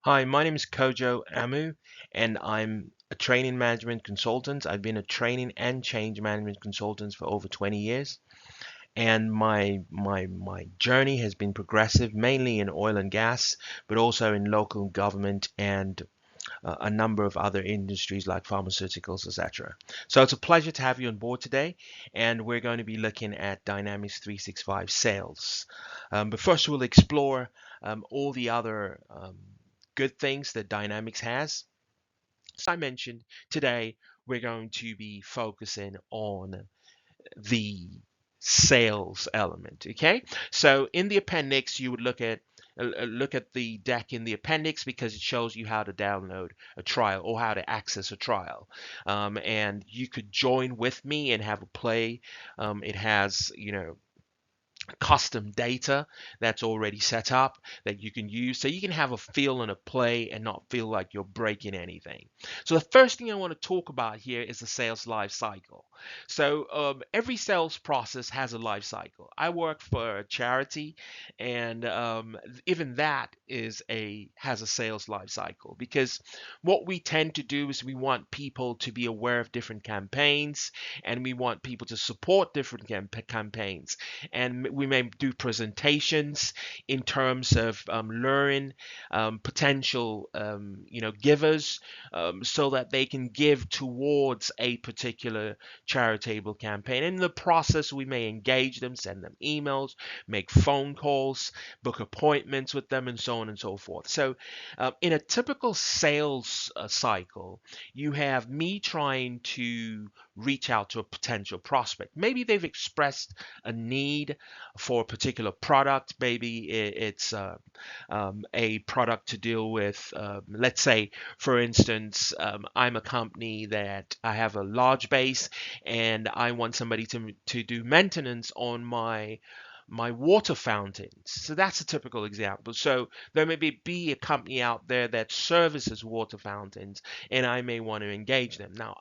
Hi, my name is Kojo Amu, and I'm a training management consultant. I've been a training and change management consultant for over 20 years, and my journey has been progressive, mainly in oil and gas, but also in local government and a number of other industries like pharmaceuticals, etc. So it's a pleasure to have you on board today, and we're going to be looking at Dynamics 365 sales. But first, we'll explore all the other good things that Dynamics has. So I mentioned today we're going to be focusing on the sales element. Okay, so in the appendix, you would look at the deck in the appendix because it shows you how to download a trial or how to access a trial, and you could join with me and have a play. It has custom data that's already set up that you can use so you can have a feel and a play and not feel like you're breaking anything. So the first thing I want to talk about here is the sales life cycle. So every sales process has a life cycle. I work for a charity, and even that is a has a sales life cycle, because what we tend to do is we want people to be aware of different campaigns, and we want people to support different campaigns, and we may do presentations in terms of luring potential givers, so that they can give towards a particular charitable campaign. In the process, we may engage them, send them emails, make phone calls, book appointments with them, and so on and so forth. So in a typical sales cycle, you have me trying to reach out to a potential prospect. Maybe they've expressed a need for a particular product. Maybe it's a product to deal with. Let's say, for instance, I'm a company that I have a large base, and I want somebody to do maintenance on my water fountains. So that's a typical example. So there may be a company out there that services water fountains, and I may want to engage them. Now,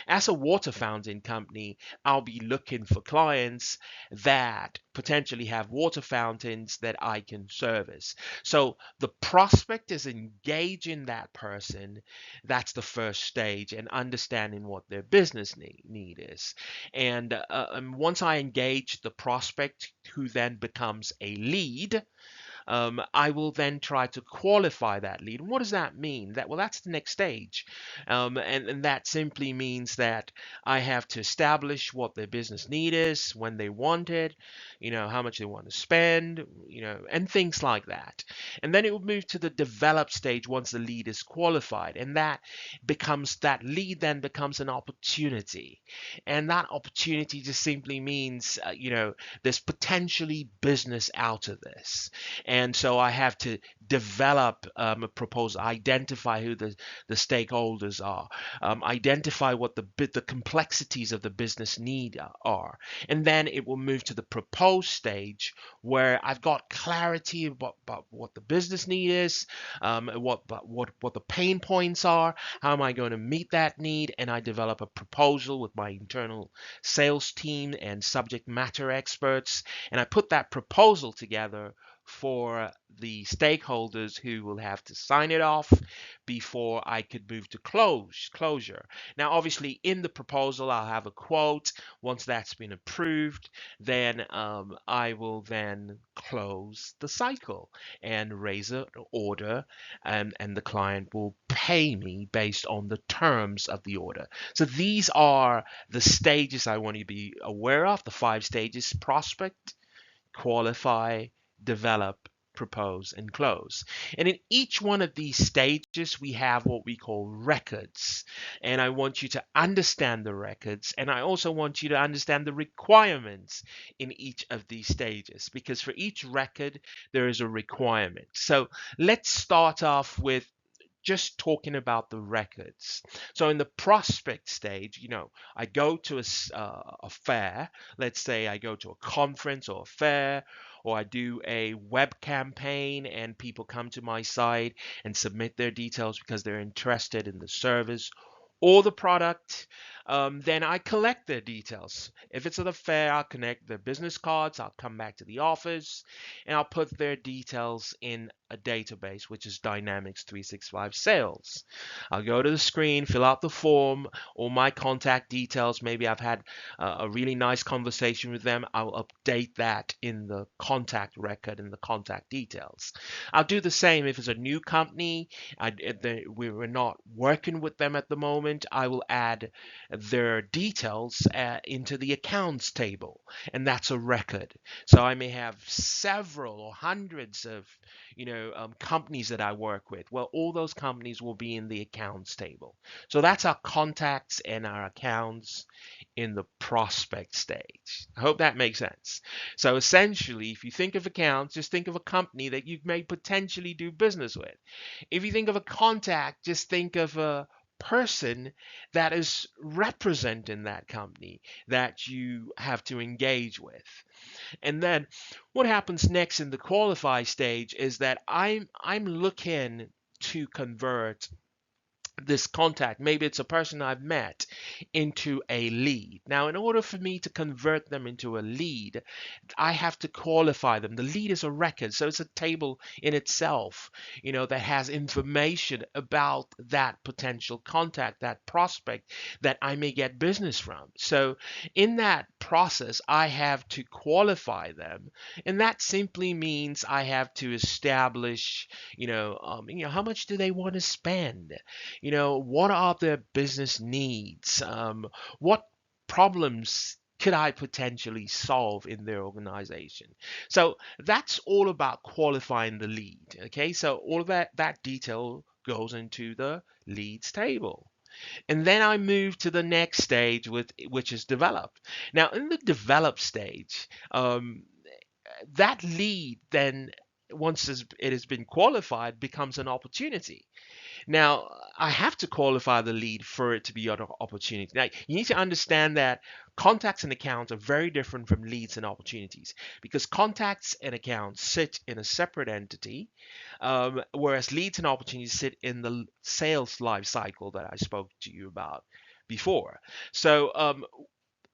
as a water fountain company, I'll be looking for clients that potentially have water fountains that I can service. So the prospect is engaging that person. That's the first stage, and understanding what their business need is. And once I engage the prospect, who then becomes a lead, I will then try to qualify that lead. And what does that mean? That's the next stage, and that simply means that I have to establish what their business need is, when they want it, how much they want to spend, and things like that. And then it will move to the develop stage once the lead is qualified, and that lead then becomes an opportunity, and that opportunity just simply means there's potentially business out of this. And so I have to develop a proposal, identify who the stakeholders are, identify what the complexities of the business need are. And then it will move to the propose stage, where I've got clarity about what the business need is, what the pain points are, how am I going to meet that need, and I develop a proposal with my internal sales team and subject matter experts, and I put that proposal together for the stakeholders who will have to sign it off before I could move to closure. Now, obviously, in the proposal, I'll have a quote. Once that's been approved, then I will then close the cycle and raise an order, and the client will pay me based on the terms of the order. So these are the stages I want you to be aware of, the 5 stages: prospect, qualify, develop, propose, and close. And in each one of these stages, we have what we call records. And I want you to understand the records. And I also want you to understand the requirements in each of these stages, because for each record, there is a requirement. So let's start off with just talking about the records. So in the prospect stage, I go to a fair. Let's say I go to a conference or a fair, or I do a web campaign, and people come to my site and submit their details because they're interested in the service or the product, then I collect their details. If it's at a fair, I'll connect their business cards. I'll come back to the office and I'll put their details in a database, which is Dynamics 365 Sales. I'll go to the screen, fill out the form, all my contact details. Maybe I've had a really nice conversation with them. I'll update that in the contact record and the contact details. I'll do the same if it's a new company. We're not working with them at the moment. I will add their details into the accounts table, and that's a record. So I may have several or hundreds of companies that I work with. Well, all those companies will be in the accounts table. So that's our contacts and our accounts in the prospect stage. I hope that makes sense. So essentially, if you think of accounts, just think of a company that you may potentially do business with. If you think of a contact, just think of a person that is representing that company that you have to engage with. And then what happens next in the qualify stage is that I'm looking to convert this contact, maybe it's a person I've met, into a lead. Now, in order for me to convert them into a lead, I have to qualify them. The lead is a record, so it's a table in itself, that has information about that potential contact, that prospect that I may get business from. So in that process, I have to qualify them, and that simply means I have to establish, how much do they want to spend? What are their business needs? What problems could I potentially solve in their organization? So that's all about qualifying the lead. Okay, so all of that detail goes into the leads table. And then I move to the next stage, which is developed. Now, in the develop stage, that lead then, once it has been qualified, becomes an opportunity. Now, I have to qualify the lead for it to be an opportunity. Now, you need to understand that contacts and accounts are very different from leads and opportunities, because contacts and accounts sit in a separate entity, whereas leads and opportunities sit in the sales life cycle that I spoke to you about before. So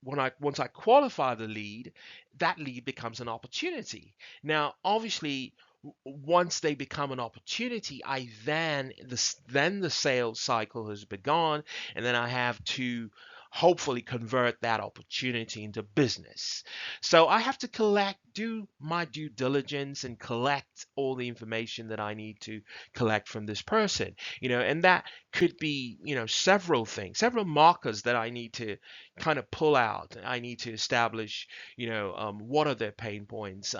once I qualify the lead, that lead becomes an opportunity. Now, obviously, once they become an opportunity, then the sales cycle has begun, and then I have to hopefully convert that opportunity into business. So I have to do my due diligence and collect all the information that I need to collect from this person, and that could be, several things, several markers that I need to kind of pull out. I need to establish, what are their pain points,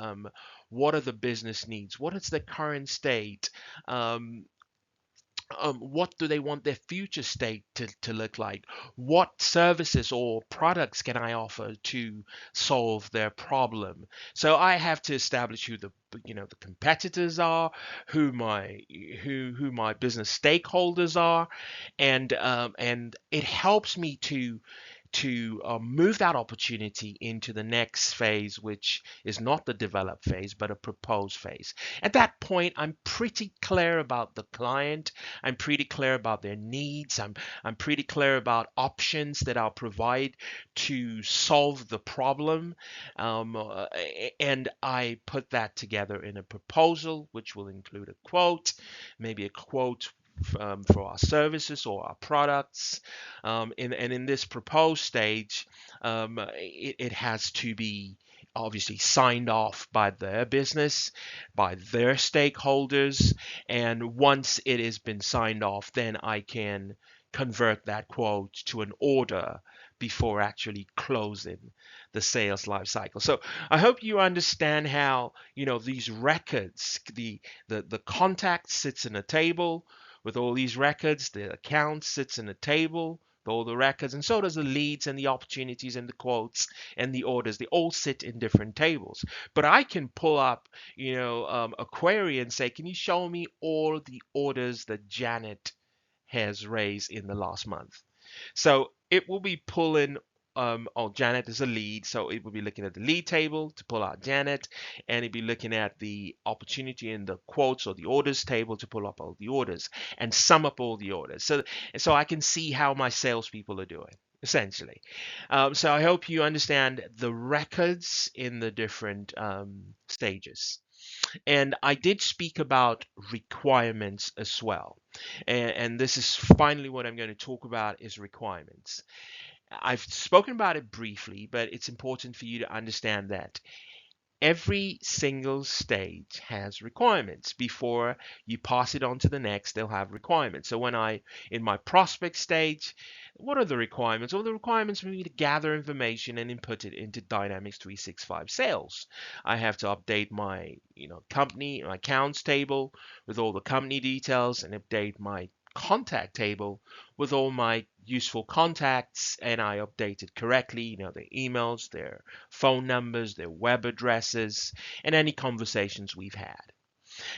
what are the business needs, what is the current state, um, what do they want their future state to look like? What services or products can I offer to solve their problem? So I have to establish who the competitors are, who my business stakeholders are, and it helps me to move that opportunity into the next phase, which is not the develop phase, but a propose phase. At that point, I'm pretty clear about the client. I'm pretty clear about their needs. I'm pretty clear about options that I'll provide to solve the problem. And I put that together in a proposal, which will include a quote, maybe a quote for our services or our products. And in this proposed stage, it has to be obviously signed off by their business, by their stakeholders. And once it has been signed off, then I can convert that quote to an order before actually closing the sales life cycle. So I hope you understand how, these records, the contact sits in a table with all these records, the account sits in a table with all the records, and so does the leads and the opportunities and the quotes and the orders. They all sit in different tables. But I can pull up, a query and say, can you show me all the orders that Janet has raised in the last month? So it will be pulling oh, Janet is a lead, so it would be looking at the lead table to pull out Janet, and it'd be looking at the opportunity in the quotes or the orders table to pull up all the orders and sum up all the orders. So I can see how my salespeople are doing, essentially. So I hope you understand the records in the different stages. And I did speak about requirements as well. And this is finally what I'm going to talk about is requirements. I've spoken about it briefly, but it's important for you to understand that every single stage has requirements. Before you pass it on to the next, they'll have requirements. So in my prospect stage, what are the requirements? Well, the requirements for me to gather information and input it into Dynamics 365 Sales. I have to update my, company, my accounts table with all the company details and update my contact table with all my useful contacts, and I update it correctly, their emails, their phone numbers, their web addresses, and any conversations we've had.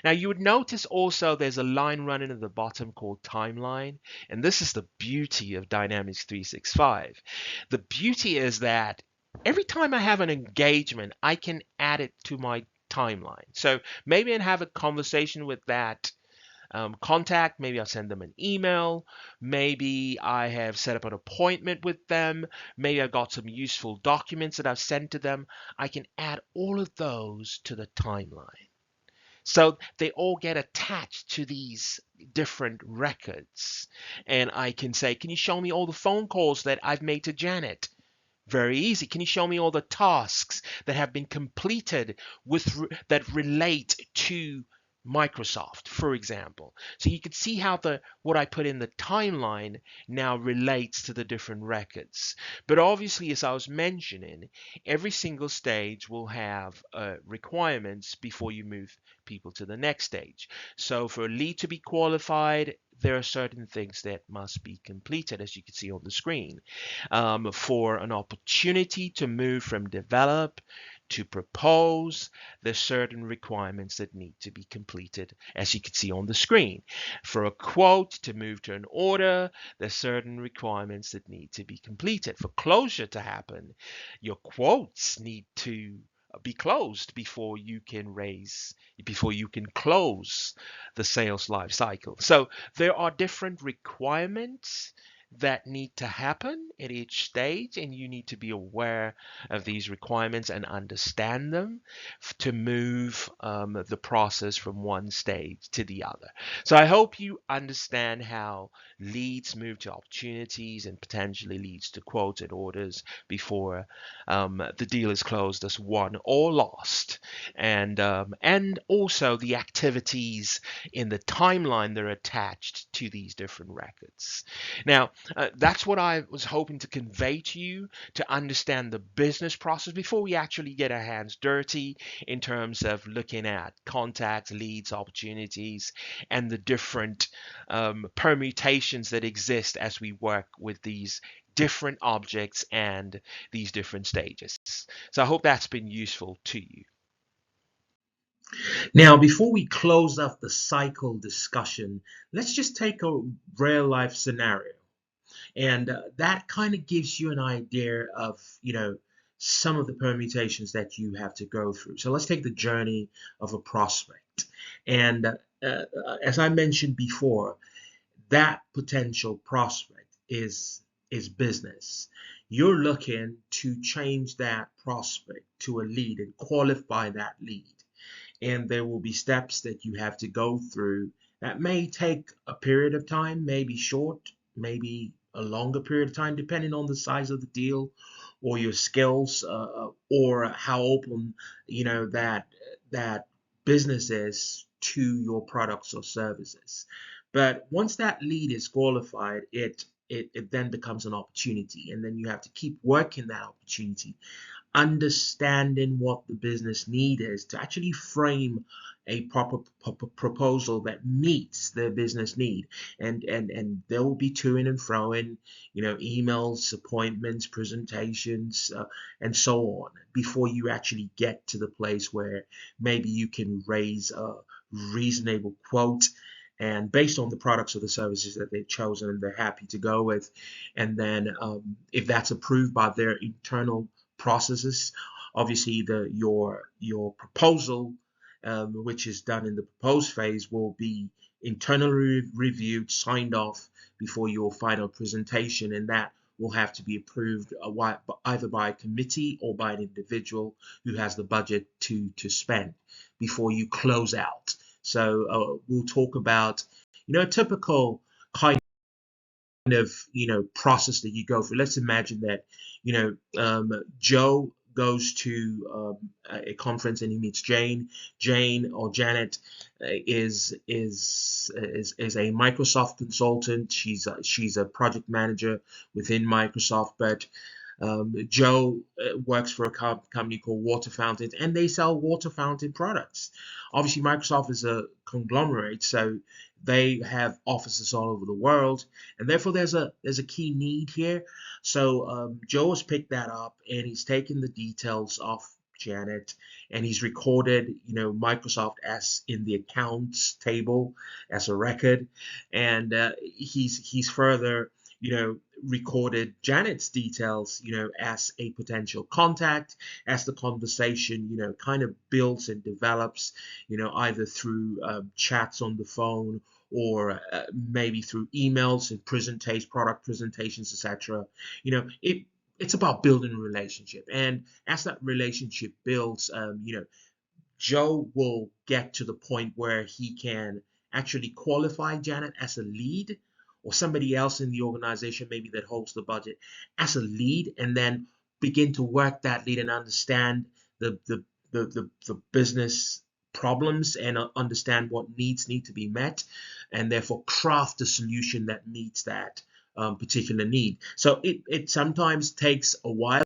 Now you would notice also there's a line running at the bottom called timeline, and this is the beauty of Dynamics 365. The beauty is that every time I have an engagement, I can add it to my timeline. So maybe I have a conversation with that contact. Maybe I'll send them an email. Maybe I have set up an appointment with them. Maybe I've got some useful documents that I've sent to them. I can add all of those to the timeline. So they all get attached to these different records. And I can say, can you show me all the phone calls that I've made to Janet? Very easy. Can you show me all the tasks that have been completed that relate to Microsoft, for example? So you can see how what I put in the timeline now relates to the different records. But obviously, as I was mentioning, every single stage will have requirements before you move people to the next stage. So for a lead to be qualified, there are certain things that must be completed, as you can see on the screen. For an opportunity to move from develop to propose, there's certain requirements that need to be completed, as you can see on the screen. For a quote to move to an order, there's certain requirements that need to be completed. For closure to happen, your quotes need to be closed before you can close the sales life cycle. So there are different requirements that need to happen at each stage, and you need to be aware of these requirements and understand them to move the process from one stage to the other. So I hope you understand how leads move to opportunities and potentially leads to quoted orders before the deal is closed as won or lost, and also the activities in the timeline that are attached to these different records. Now, that's what I was hoping to convey to you, to understand the business process before we actually get our hands dirty in terms of looking at contacts, leads, opportunities, and the different permutations that exist as we work with these different objects and these different stages. So I hope that's been useful to you. Now, before we close off the cycle discussion, let's just take a real life scenario. And that kind of gives you an idea of, some of the permutations that you have to go through. So let's take the journey of a prospect. And as I mentioned before, that potential prospect is business. You're looking to change that prospect to a lead and qualify that lead. And there will be steps that you have to go through that may take a period of time, maybe short, maybe a longer period of time, depending on the size of the deal or your skills, or how open that business is to your products or services. But once that lead is qualified, it then becomes an opportunity, and then you have to keep working that opportunity, understanding what the business need is to actually frame a proper proposal that meets their business need. And there will be toing and froing, emails, appointments, presentations, and so on, before you actually get to the place where maybe you can raise a reasonable quote and based on the products or the services that they've chosen and they're happy to go with. And then if that's approved by their internal processes, obviously your proposal, which is done in the proposed phase, will be internally reviewed, signed off before your final presentation, and that will have to be approved either by a committee or by an individual who has the budget to spend before you close out. So we'll talk about, a typical kind of, process that you go through. Let's imagine that, Joe goes to a conference and he meets Jane. Jane or Janet is a Microsoft consultant. She's a project manager within Microsoft, but Joe works for a company called Water Fountains, and they sell water fountain products. Obviously, Microsoft is a conglomerate, so they have offices all over the world, and therefore there's a key need here. So Joe has picked that up, and he's taken the details of Janet, and he's recorded, Microsoft as in the accounts table as a record, and he's further, recorded Janet's details, as a potential contact, as the conversation, kind of builds and develops, either through chats on the phone or maybe through emails and product presentations, etc. It's about building a relationship, and as that relationship builds, Joe will get to the point where he can actually qualify Janet as a lead, or somebody else in the organization maybe that holds the budget as a lead, and then begin to work that lead and understand the business problems and understand what needs need to be met, and therefore craft a solution that meets that particular need. So it sometimes takes a while,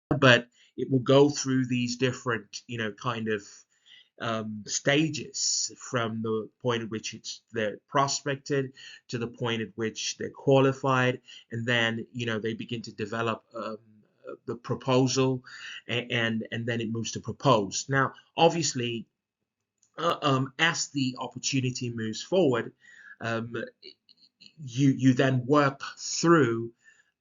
but it will go through these different, kind of stages, from the point at which they're prospected to the point at which they're qualified, and then they begin to develop the proposal, and then it moves to propose. Now, obviously, as the opportunity moves forward, um, you then work through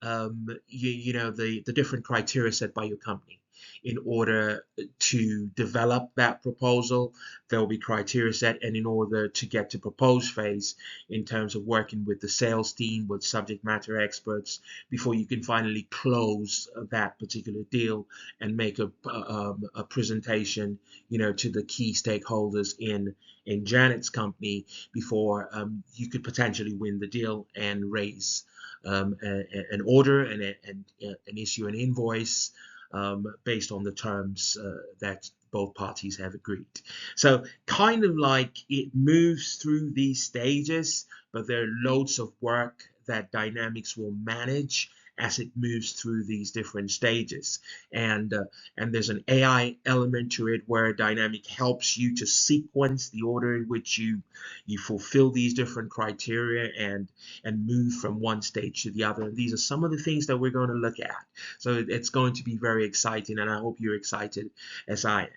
the different criteria set by your company in order to develop that proposal. There will be criteria set, and in order to get to propose phase, in terms of working with the sales team, with subject matter experts, before you can finally close that particular deal and make a presentation, to the key stakeholders in Janet's company, before you could potentially win the deal and raise an order and issue an invoice based on the terms that both parties have agreed. So kind of like it moves through these stages, but there are loads of work that Dynamics will manage as it moves through these different stages. And there's an AI element to it, where Dynamic helps you to sequence the order in which you fulfill these different criteria and move from one stage to the other. And these are some of the things that we're going to look at. So it's going to be very exciting, and I hope you're excited as I am.